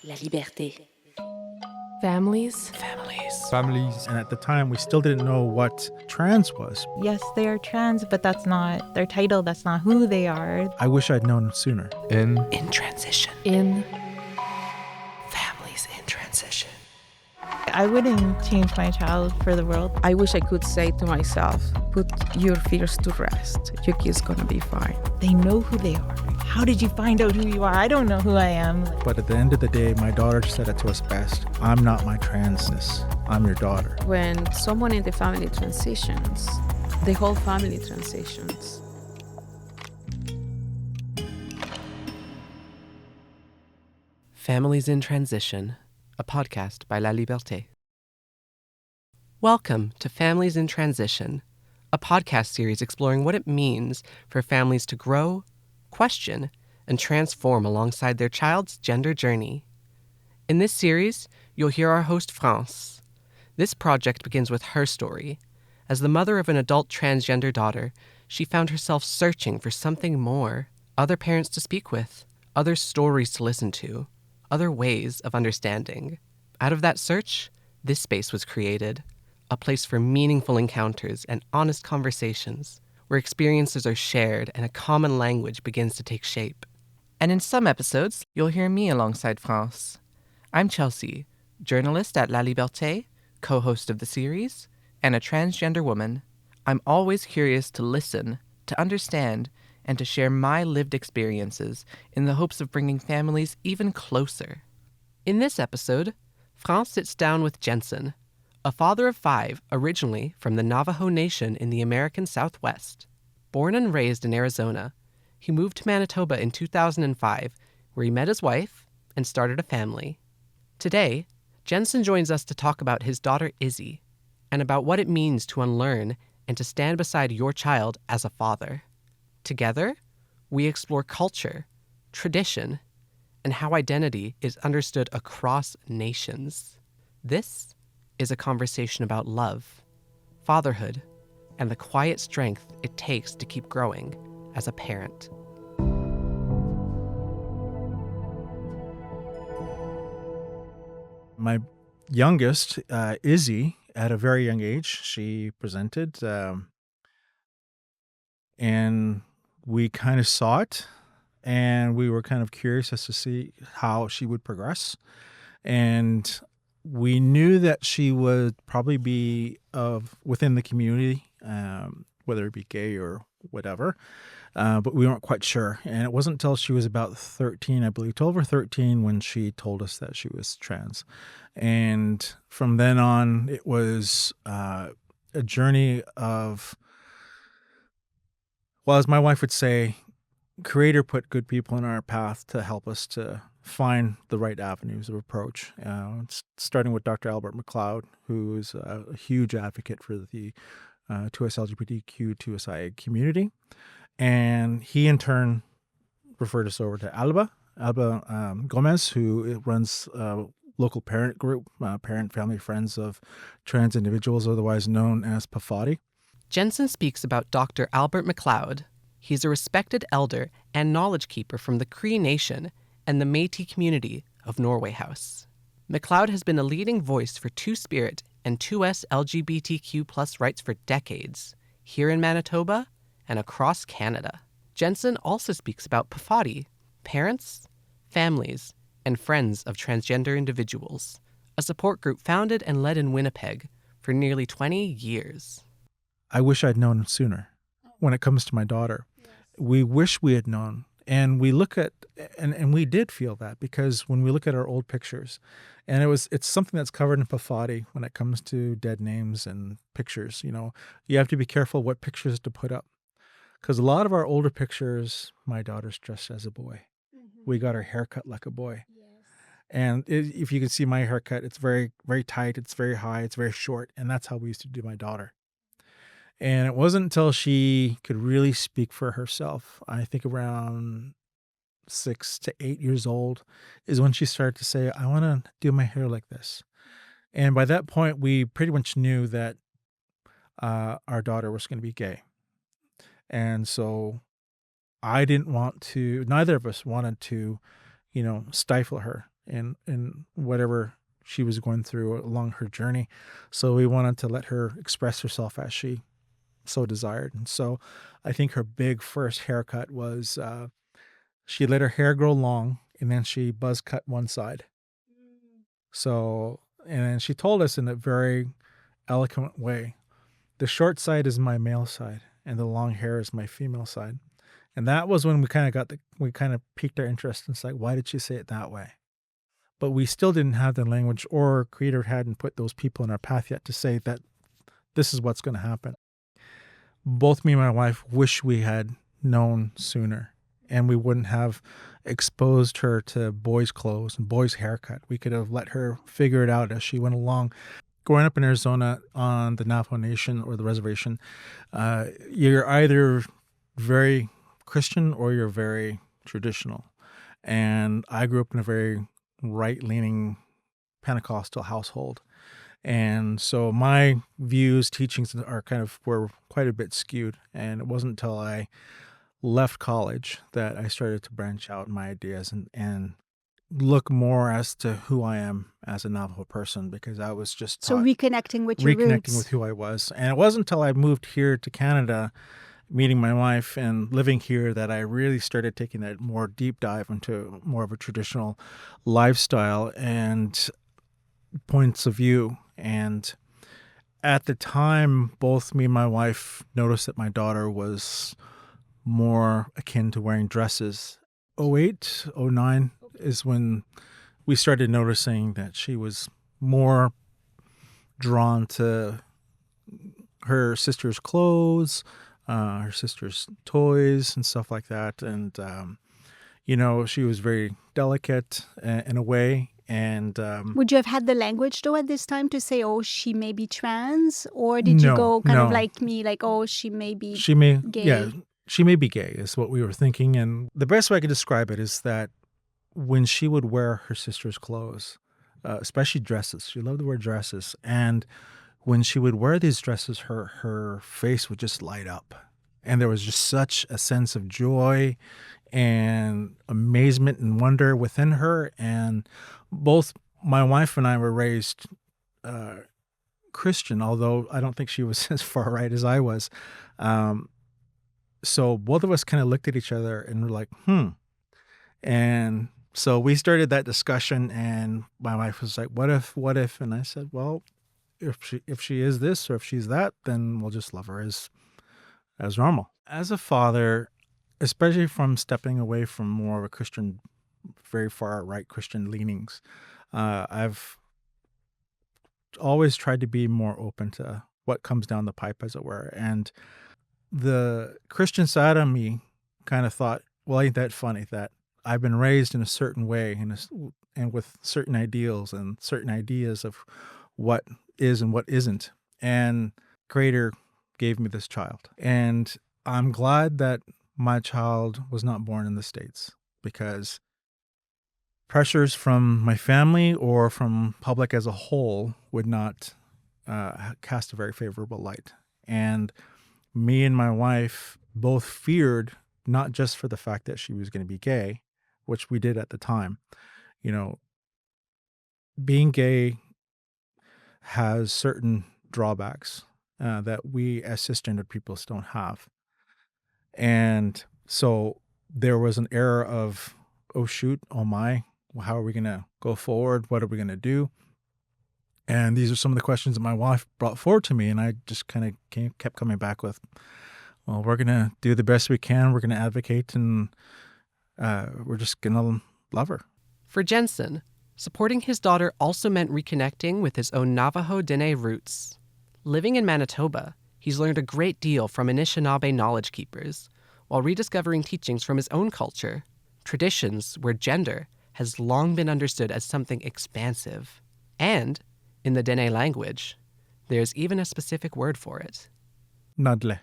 La liberté. Families. And at the time, we still didn't know what trans was. Yes, they are trans, but that's not their title. That's not who they are. I wish I'd known sooner. In transition. In families in transition. I wouldn't change my child for the world. I wish I could say to myself, put your fears to rest. Your kid's gonna be fine. They know who they are. How did you find out who you are? I don't know who I am. But at the end of the day, my daughter said it to us best. I'm not my transness. I'm your daughter. When someone in the family transitions, the whole family transitions. Families in Transition, a podcast by La Liberté. Welcome to Families in Transition, a podcast series exploring what it means for families to grow, question, and transform alongside their child's gender journey. In this series, you'll hear our host, France. This project begins with her story. As the mother of an adult transgender daughter, she found herself searching for something more, other parents to speak with, other stories to listen to, other ways of understanding. Out of that search, this space was created, a place for meaningful encounters and honest conversations, where experiences are shared and a common language begins to take shape. And in some episodes, you'll hear me alongside France. I'm Chelsea, journalist at La Liberté, co-host of the series, and a transgender woman. I'm always curious to listen, to understand, and to share my lived experiences in the hopes of bringing families even closer. In this episode, France sits down with Jensen, a father of 5 originally from the Navajo Nation in the American Southwest. Born and raised in Arizona, he moved to Manitoba in 2005, where he met his wife and started a family. Today, Jensen joins us to talk about his daughter Izzy and about what it means to unlearn and to stand beside your child as a father. Together, we explore culture, tradition, and how identity is understood across nations. This is a conversation about love, fatherhood, and the quiet strength it takes to keep growing as a parent. My youngest, Izzy, at a very young age, she presented, and we kind of saw it, and we were kind of curious as to see how she would progress. And we knew that she would probably be within the community, whether it be gay or whatever, but we weren't quite sure. And it wasn't until she was about 13, I believe, 12 or 13, when she told us that she was trans. And from then on, it was a journey of, well, as my wife would say, Creator put good people in our path to help us to find the right avenues of approach. Starting with Dr. Albert McLeod, who is a huge advocate for the 2S LGBTQ 2SI community. And he in turn referred us over to Alba Gomez, who runs a local parent group, Parent Family Friends of Trans Individuals, otherwise known as PFADI. Jensen speaks about Dr. Albert McLeod. He's a respected elder and knowledge keeper from the Cree Nation and the Métis community of Norway House. McLeod has been a leading voice for Two-Spirit and 2S LGBTQ+ rights for decades, here in Manitoba and across Canada. Jensen also speaks about PFADI, parents, families, and friends of transgender individuals, a support group founded and led in Winnipeg for nearly 20 years. I wish I'd known sooner when it comes to my daughter. We wish we had known. And we look at, and we did feel that, because when we look at our old pictures, and it's something that's covered in PFADI when it comes to dead names and pictures, you have to be careful what pictures to put up. Because a lot of our older pictures, my daughter's dressed as a boy. Mm-hmm. We got her haircut like a boy. Yes. And if you can see my haircut, it's very, very tight, it's very high, it's very short. And that's how we used to do my daughter. And it wasn't until she could really speak for herself, I think around 6 to 8 years old, is when she started to say, I want to do my hair like this. And by that point, we pretty much knew that our daughter was going to be gay. And so neither of us wanted to, stifle her in whatever she was going through along her journey. So we wanted to let her express herself as she so desired. And so I think her big first haircut was she let her hair grow long and then she buzz cut one side. So, and then she told us in a very eloquent way, the short side is my male side and the long hair is my female side. And that was when we kind of piqued our interest. It's like, why did she say it that way? But we still didn't have the language, or Creator hadn't put those people in our path yet to say that this is what's going to happen. Both me and my wife wish we had known sooner, and we wouldn't have exposed her to boys' clothes and boys' haircut. We could have let her figure it out as she went along. Growing up in Arizona on the Navajo Nation or the reservation, you're either very Christian or you're very traditional. And I grew up in a very right-leaning Pentecostal household. And so my views, teachings were quite a bit skewed. And it wasn't until I left college that I started to branch out my ideas and look more as to who I am as a Navajo person, because I was just So reconnecting with your roots. with who I was. And it wasn't until I moved here to Canada, meeting my wife and living here, that I really started taking that more deep dive into more of a traditional lifestyle and points of view. And at the time, both me and my wife noticed that my daughter was more akin to wearing dresses. 08, 09 is when we started noticing that she was more drawn to her sister's clothes, her sister's toys and stuff like that. And, she was very delicate in a way. And would you have had the language, though, at this time to say, oh, she may be trans? Or did you go kind of like me, like, oh, she may be gay? Yeah, she may be gay is what we were thinking. And the best way I could describe it is that when she would wear her sister's clothes, especially dresses, she loved to wear dresses. And when she would wear these dresses, her face would just light up. And there was just such a sense of joy and amazement and wonder within her. And both my wife and I were raised Christian, although I don't think she was as far right as I was. So both of us kind of looked at each other and were like, And so we started that discussion, and my wife was like, what if? And I said, well, if she is this or if she's that, then we'll just love her as normal. As a father, especially from stepping away from more of a Christian, very far right Christian leanings, I've always tried to be more open to what comes down the pipe, as it were. And the Christian side of me kind of thought, well, ain't that funny that I've been raised in a certain way and with certain ideals and certain ideas of what is and what isn't. And Creator gave me this child. And I'm glad that my child was not born in the States, because pressures from my family or from public as a whole would not cast a very favorable light. And me and my wife both feared, not just for the fact that she was going to be gay, which we did at the time. Being gay has certain drawbacks that we as cisgendered peoples don't have. And so there was an era of, oh shoot, oh my, how are we going to go forward? What are we going to do? And these are some of the questions that my wife brought forward to me. And I just kind of kept coming back with, well, we're going to do the best we can. We're going to advocate, and we're just going to love her. For Jensen, supporting his daughter also meant reconnecting with his own Navajo Diné roots. Living in Manitoba, he's learned a great deal from Anishinaabe knowledge keepers, while rediscovering teachings from his own culture, traditions where gender has long been understood as something expansive. And, in the Diné language, there's even a specific word for it. Nadle.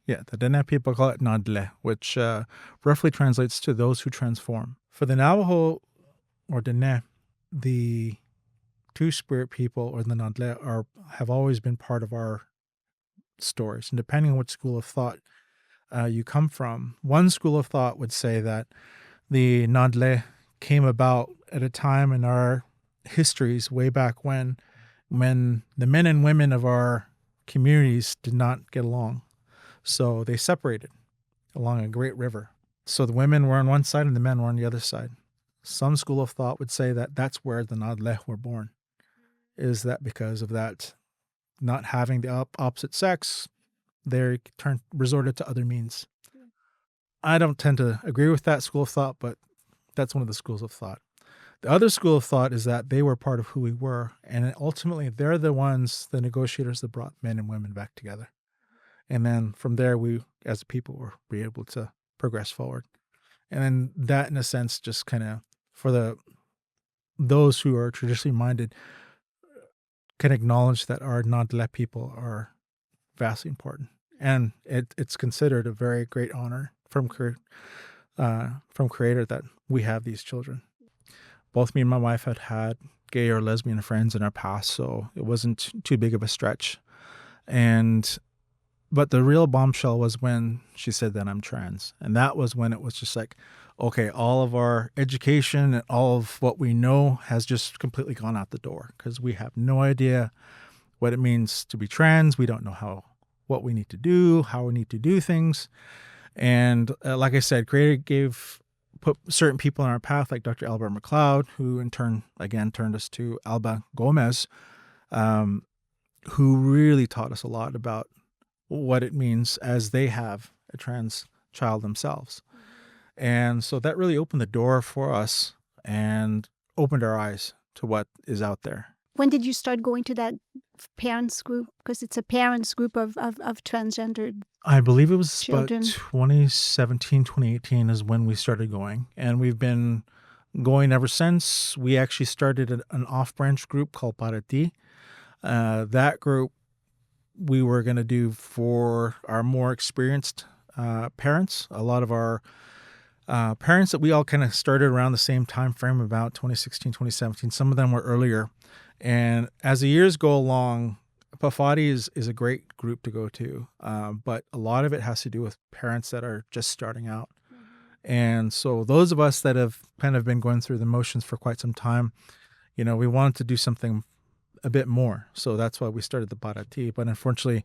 Yeah, the Diné people call it Nadle, which roughly translates to those who transform. For the Navajo or Diné, the two-spirit people, or the Nadle, have always been part of our stories. And depending on what school of thought you come from, one school of thought would say that the Nadle came about at a time in our histories way back when the men and women of our communities did not get along. So they separated along a great river. So the women were on one side and the men were on the other side. Some school of thought would say that that's where the Nadleh were born. Is that because of that not having the opposite sex, they resorted to other means. I don't tend to agree with that school of thought, but that's one of the schools of thought. The other school of thought is that they were part of who we were, and ultimately they're the ones, the negotiators that brought men and women back together. And then from there, we as a people were able to progress forward. And then that, in a sense, just kind of for those who are traditionally minded, can acknowledge that our Nadleh people are vastly important. And it's considered a very great honor from Creator that we have these children. Both me and my wife had gay or lesbian friends in our past, so it wasn't too big of a stretch. But the real bombshell was when she said that I'm trans. And that was when it was just like, okay, all of our education and all of what we know has just completely gone out the door because we have no idea what it means to be trans. We don't know what we need to do, how we need to do things. And like I said, Creator put certain people in our path, like Dr. Albert McLeod, who in turn, again, turned us to Alba Gomez, who really taught us a lot about what it means as they have a trans child themselves. And so that really opened the door for us and opened our eyes to what is out there. When did you start going to that parents group? Because it's a parents group of transgendered I believe it was children. About 2017, 2018 is when we started going. And we've been going ever since. We actually started an off-branch group called Parati. That group we were going to do for our more experienced parents. A lot of our parents that we all kind of started around the same time frame, about 2016, 2017. Some of them were earlier. And as the years go along, Pafadi is a great group to go to, but a lot of it has to do with parents that are just starting out. Mm-hmm. And so those of us that have kind of been going through the motions for quite some time, we wanted to do something a bit more. So that's why we started the Parati. But unfortunately,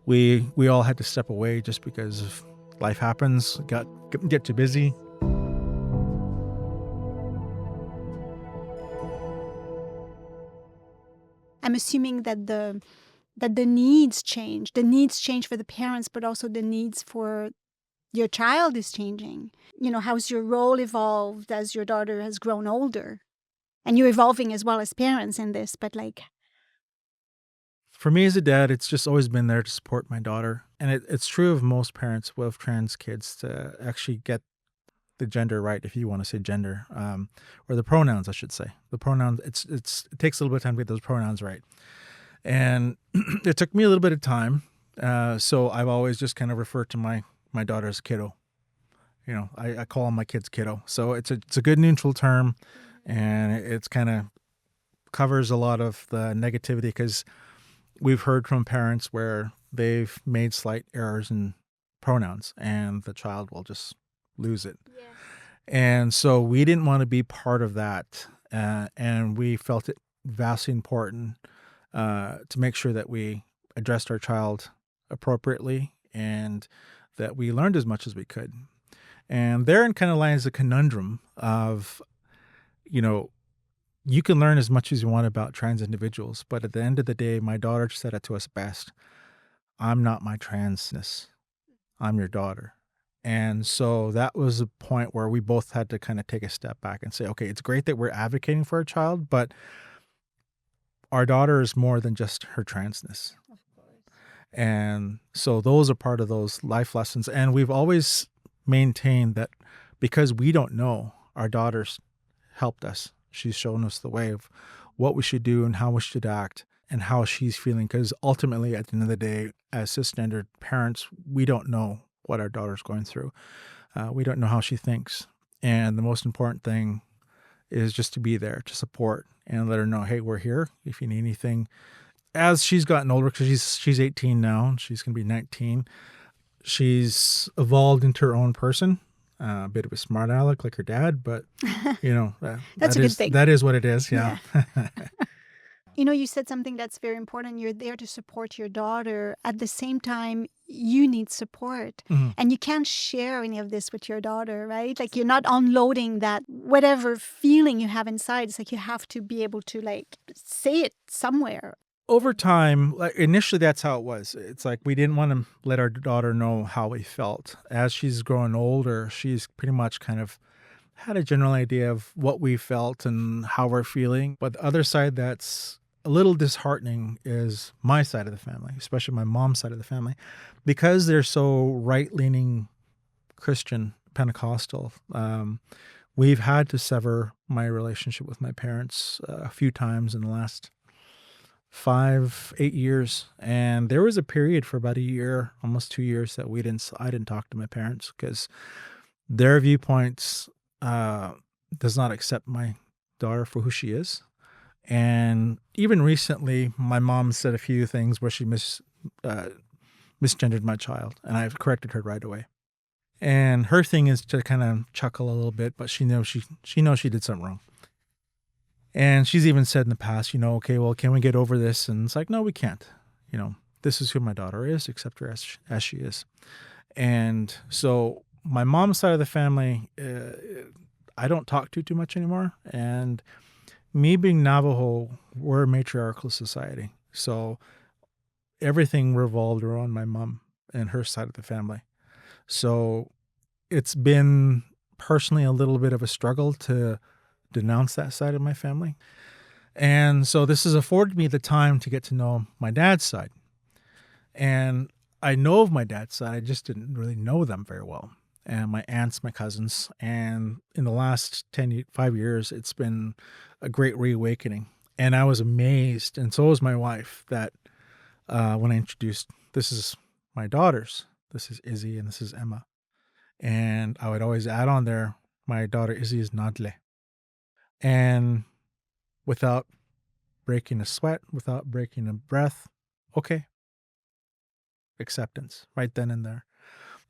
we all had to step away just because of life happens, get too busy. I'm assuming that the needs change. The needs change for the parents, but also the needs for your child is changing. How's your role evolved as your daughter has grown older? And you're evolving as well as parents in this, but for me as a dad, it's just always been there to support my daughter. And it's true of most parents with trans kids to actually get the gender right, if you want to say gender, or the pronouns, I should say. The pronouns, it takes a little bit of time to get those pronouns right. And it took me a little bit of time. So I've always just kind of referred to my daughter as kiddo. I call my kids kiddo. So it's a good neutral term, and it's kind of covers a lot of the negativity because we've heard from parents where they've made slight errors in pronouns and the child will just lose it. Yeah. And so we didn't want to be part of that. And we felt it vastly important to make sure that we addressed our child appropriately and that we learned as much as we could. And therein kind of lies the conundrum of, you can learn as much as you want about trans individuals, but at the end of the day, my daughter said it to us best. I'm not my transness. I'm your daughter. And so that was a point where we both had to kind of take a step back and say, okay, it's great that we're advocating for our child, but our daughter is more than just her transness. Of course. And so those are part of those life lessons. And we've always maintained that because we don't know, our daughter's helped us. She's shown us the way of what we should do and how we should act and how she's feeling. Because ultimately, at the end of the day, as cisgendered parents, we don't know what our daughter's going through. We don't know how she thinks. And the most important thing is just to be there to support and let her know, hey, we're here if you need anything. As she's gotten older, because she's 18 now, she's going to be 19, she's evolved into her own person. A bit of a smart aleck like her dad, but That's a good thing. That is what it is. Yeah. You said something that's very important. You're there to support your daughter. At the same time, you need support. And you can't share any of this with your daughter, right? Like you're not unloading that whatever feeling you have inside. It's like you have to be able to say it somewhere. Over time, initially that's how it was. It's like we didn't want to let our daughter know how we felt. As she's growing older, she's pretty much kind of had a general idea of what we felt and how we're feeling. But the other side that's a little disheartening is my side of the family, especially my mom's side of the family, because they're so right-leaning Christian Pentecostal. We've had to sever my relationship with my parents a few times in the last 5-8 years, and there was a period for about a year, almost 2 years, that I didn't talk to my parents because their viewpoints does not accept my daughter for who she is. And even recently, my mom said a few things where she misgendered my child, and I've corrected her right away. And her thing is to kind of chuckle a little bit, but she knows she did something wrong. And she's even said in the past, okay, well, can we get over this? And it's like, no, we can't. This is who my daughter is, accept her as she is. And so my mom's side of the family, I don't talk to too much anymore. And me being Navajo, we're a matriarchal society. So everything revolved around my mom and her side of the family. So it's been personally a little bit of a struggle to denounce that side of my family. And so this has afforded me the time to get to know my dad's side. And I know of my dad's side, I just didn't really know them very well. And my aunts, my cousins. And in the last 5 years, it's been a great reawakening. And I was amazed, and so was my wife, that when I introduced, this is my daughters, this is Izzy and this is Emma. And I would always add on there, my daughter Izzy is Nadle. And without breaking a sweat, without breaking a breath, okay. Acceptance right then and there.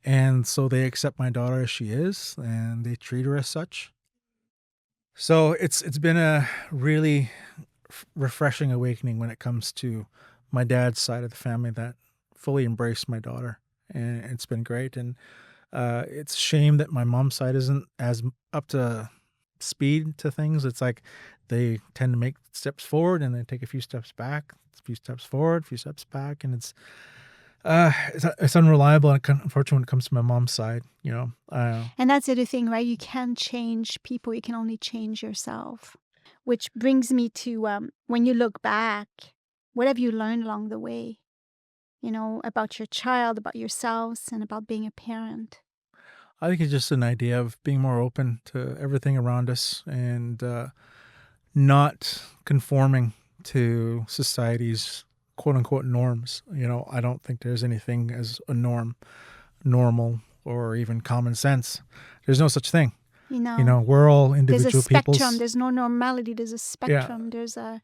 And so they accept my daughter as she is, and they treat her as such. So it's been a really refreshing awakening when it comes to my dad's side of the family that fully embraced my daughter, and it's been great. And it's a shame that my mom's side isn't as up to speed to things. It's like they tend to make steps forward and then take a few steps back, a few steps forward, a few steps back, and it's unreliable, and unfortunately when it comes to my mom's side, And that's the other thing, right? You can't change people. You can only change yourself. Which brings me to when you look back, what have you learned along the way? About your child, about yourselves, and about being a parent. I think it's just an idea of being more open to everything around us and not conforming to society's quote unquote norms. I don't think there's anything as a normal, or even common sense. There's no such thing. We're all individual there's a spectrum. peoples. There's no normality. There's a spectrum. Yeah. There's an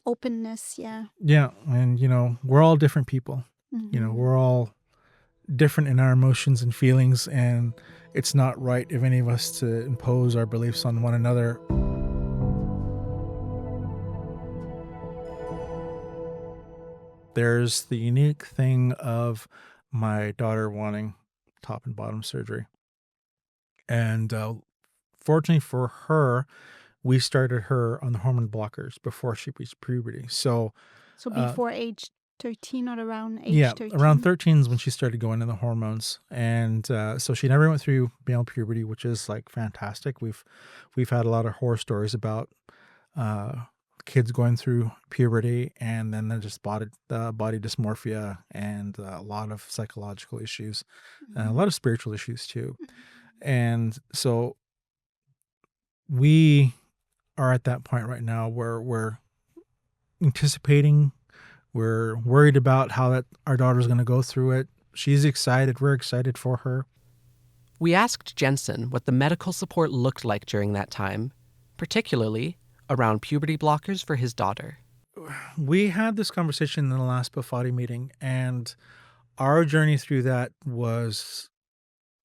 openness. Yeah. Yeah. And, we're all different people. Mm-hmm. We're all different in our emotions and feelings. And it's not right of any of us to impose our beliefs on one another. There's the unique thing of my daughter wanting top and bottom surgery. And fortunately for her, we started her on the hormone blockers before she reached puberty. So before age 13 or around age 13? Yeah, around 13 is when she started going in the hormones. And so she never went through male puberty, which is like fantastic. We've had a lot of horror stories about kids going through puberty and then they're just body dysmorphia and a lot of psychological issues, and a lot of spiritual issues too. And so we are at that point right now where we're anticipating, we're worried about how our daughter's going to go through it. She's excited. We're excited for her. We asked Jensen what the medical support looked like during that time, particularly around puberty blockers for his daughter. We had this conversation in the last Bafati meeting, and our journey through that was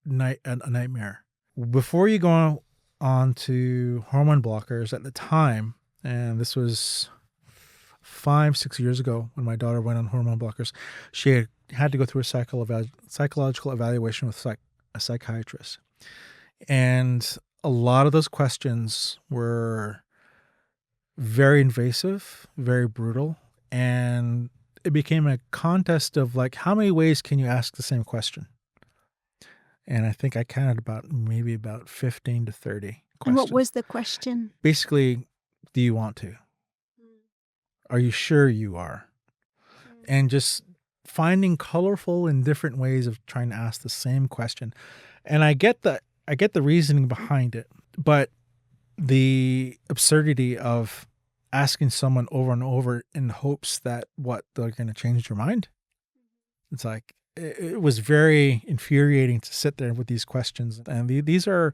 a nightmare. Before you go on to hormone blockers at the time, and this was 5-6 years ago when my daughter went on hormone blockers, she had to go through a psychological evaluation with a psychiatrist. And a lot of those questions were very invasive, very brutal, and it became a contest of like, how many ways can you ask the same question? And I think I counted maybe about 15 to 30 questions. And what was the question? Basically, do you want to? Are you sure you are? And just finding colorful and different ways of trying to ask the same question. And I get the reasoning behind it, but the absurdity of asking someone over and over in hopes that they're going to change your mind. It's like, it was very infuriating to sit there with these questions. And these are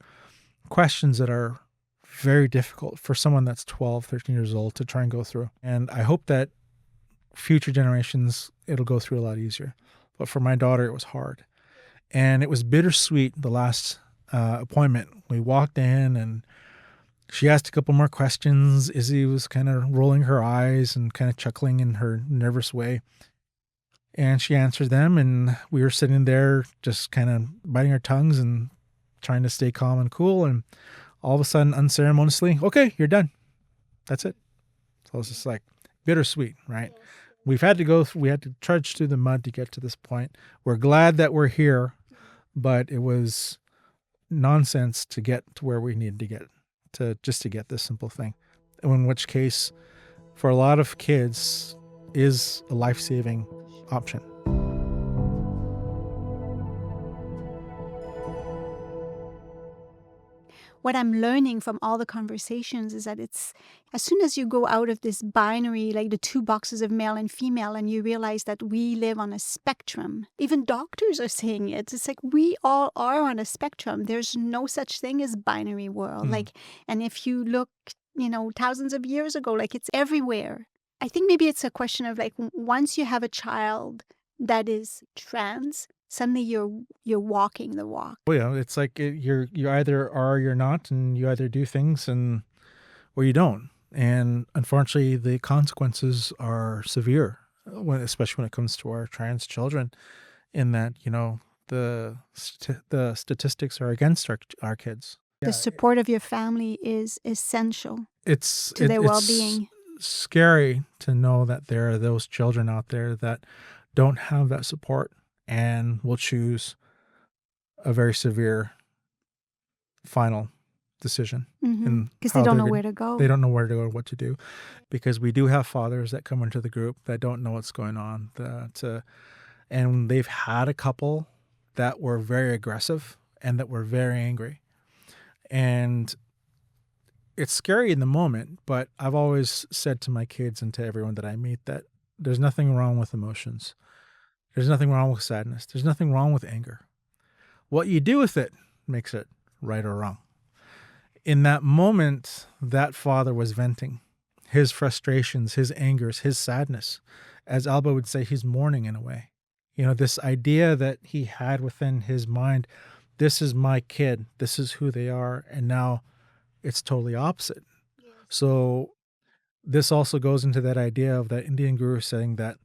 questions that are very difficult for someone that's 12, 13 years old to try and go through. And I hope that future generations, it'll go through a lot easier. But for my daughter, it was hard. And it was bittersweet the last appointment. We walked in and she asked a couple more questions. Izzy was kind of rolling her eyes and kind of chuckling in her nervous way. And she answered them, and we were sitting there just kind of biting our tongues and trying to stay calm and cool. And all of a sudden, unceremoniously, okay, you're done. That's it. So it's just like bittersweet, right? We had to trudge through the mud to get to this point. We're glad that we're here, but it was nonsense to get to where we needed to get to get this simple thing. In which case, for a lot of kids, is a life-saving option. What I'm learning from all the conversations is that it's as soon as you go out of this binary, like the two boxes of male and female, and you realize that we live on a spectrum. Even doctors are saying it. It's like we all are on a spectrum. There's no such thing as binary world. And if you look, thousands of years ago, like it's everywhere. I think maybe it's a question of like once you have a child that is trans, suddenly you're walking the walk. Oh yeah, it's like you either are or you're not, and you either do things or you don't. And unfortunately, the consequences are severe, especially when it comes to our trans children, in that the statistics are against our kids. The support of your family is essential to their well-being. It's scary to know that there are those children out there that don't have that support and will choose a very severe final decision. Because they don't know where to go. They don't know where to go or what to do. Because we do have fathers that come into the group that don't know what's going on. And they've had a couple that were very aggressive and that were very angry. And it's scary in the moment, but I've always said to my kids and to everyone that I meet that there's nothing wrong with emotions. There's nothing wrong with sadness. There's nothing wrong with anger. What you do with it makes it right or wrong. In that moment, that father was venting his frustrations, his angers, his sadness. As Alba would say, he's mourning in a way. This idea that he had within his mind, this is my kid, this is who they are, and now it's totally opposite. Yes. So this also goes into that idea of that Indian guru saying that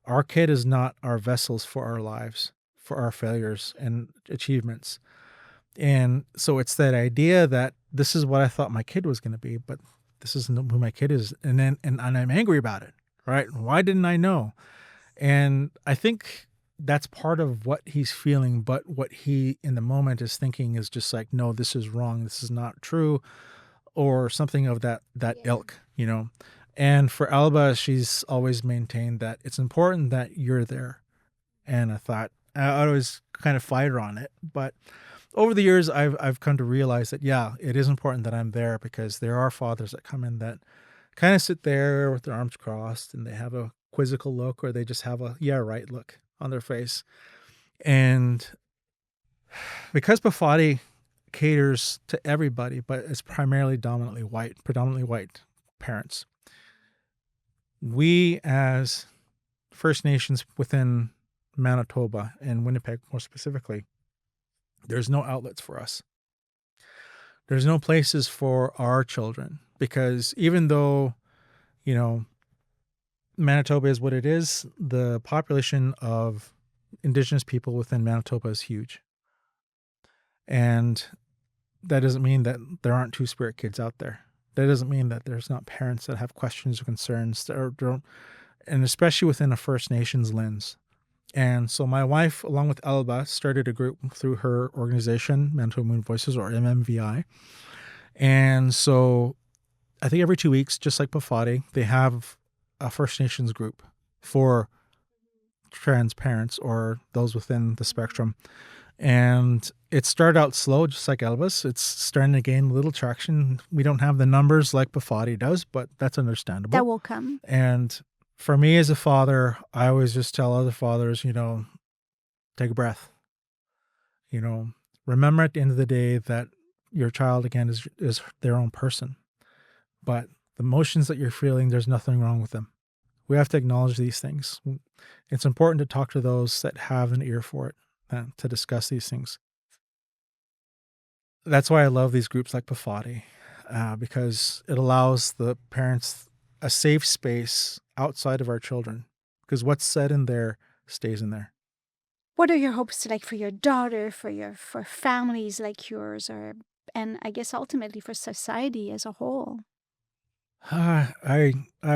our kid is not our vessels for our lives, for our failures and achievements. And so it's that idea that this is what I thought my kid was going to be, but this isn't who my kid is. And I'm angry about it, right? Why didn't I know? And I think that's part of what he's feeling, but what he in the moment is thinking is just like, no, this is wrong. This is not true, or something of that ilk, And for Alba, she's always maintained that it's important that you're there. And I thought I always kind of fight her on it. But over the years, I've come to realize that, yeah, it is important that I'm there, because there are fathers that come in that kind of sit there with their arms crossed and they have a quizzical look, or they just have a, yeah, right look on their face. And because Bafati caters to everybody, but it's primarily predominantly white parents, we as First Nations within Manitoba and Winnipeg more specifically, there's no outlets for us. There's no places for our children, because even though, you know, Manitoba is what it is, the population of Indigenous people within Manitoba is huge. And that doesn't mean that there aren't Two-Spirit kids out there. That doesn't mean that there's not parents that have questions or concerns, and especially within a First Nations lens. And so my wife, along with Elba, started a group through her organization, Manitoba Moon Voices, or MMVI. And so I think every 2 weeks, just like Pafadi, they have a First Nations group for trans parents or those within the spectrum. And it started out slow, just like Elvis. It's starting to gain a little traction. We don't have the numbers like Pafadi does, but that's understandable. That will come. And for me as a father, I always just tell other fathers, take a breath. Remember at the end of the day that your child, again, is their own person. But the emotions that you're feeling, there's nothing wrong with them. We have to acknowledge these things. It's important to talk to those that have an ear for it, to discuss these things. That's why I love these groups like Pafadi, because it allows the parents a safe space outside of our children, because what's said in there stays in there. What are your hopes like for your daughter, for families like yours, and I guess ultimately for society as a whole? I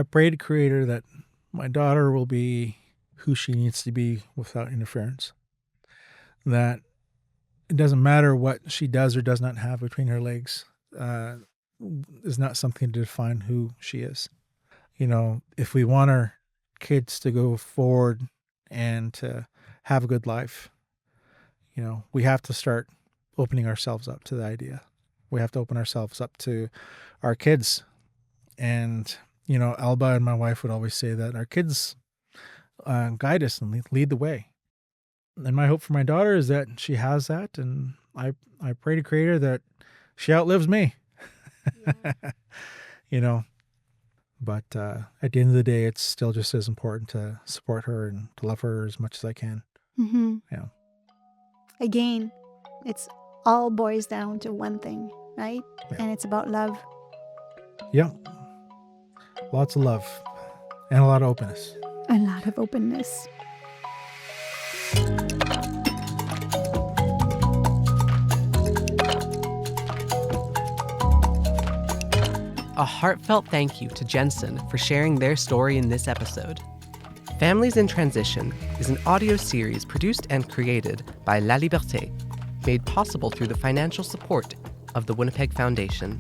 pray to Creator that my daughter will be who she needs to be without interference. That it doesn't matter what she does or does not have between her legs, is not something to define who she is. If we want our kids to go forward and to have a good life, we have to start opening ourselves up to the idea. We have to open ourselves up to our kids. And, Alba and my wife would always say that our kids guide us and lead the way. And my hope for my daughter is that she has that. And I pray to Creator that she outlives me, But at the end of the day, it's still just as important to support her and to love her as much as I can. Mm-hmm. Yeah. Again, it's all boils down to one thing, right? Yeah. And it's about love. Yeah. Lots of love and a lot of openness. A lot of openness. A heartfelt thank you to Jensen for sharing their story in this episode. Families in Transition is an audio series produced and created by La Liberté, made possible through the financial support of the Winnipeg Foundation.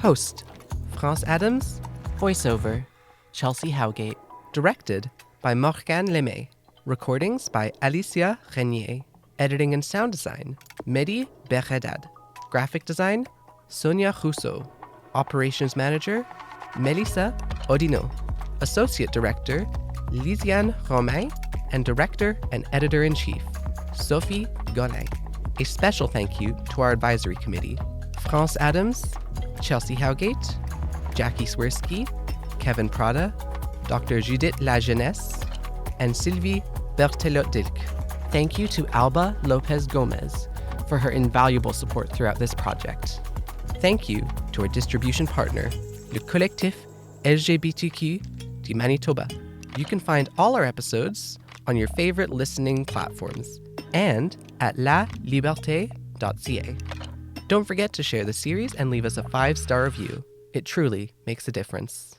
Host, France Adams. Voiceover, Chelsea Howgate. Directed by Morgane Lemay. Recordings by Alicia Renier. Editing and sound design, Mehdi Berhadad. Graphic design, Sonia Rousseau. Operations manager, Melissa Odino. Associate director, Lisiane Romain. And director and editor-in-chief, Sophie Golin. A special thank you to our advisory committee, France Adams, Chelsea Howgate, Jackie Swirsky, Kevin Prada, Dr. Judith Lajeunesse, and Sylvie Berthelot-Dilk. Thank you to Alba Lopez Gomez for her invaluable support throughout this project. Thank you to our distribution partner, le collectif LGBTQ du Manitoba. You can find all our episodes on your favorite listening platforms and at laliberte.ca. Don't forget to share the series and leave us a 5-star review. It truly makes a difference.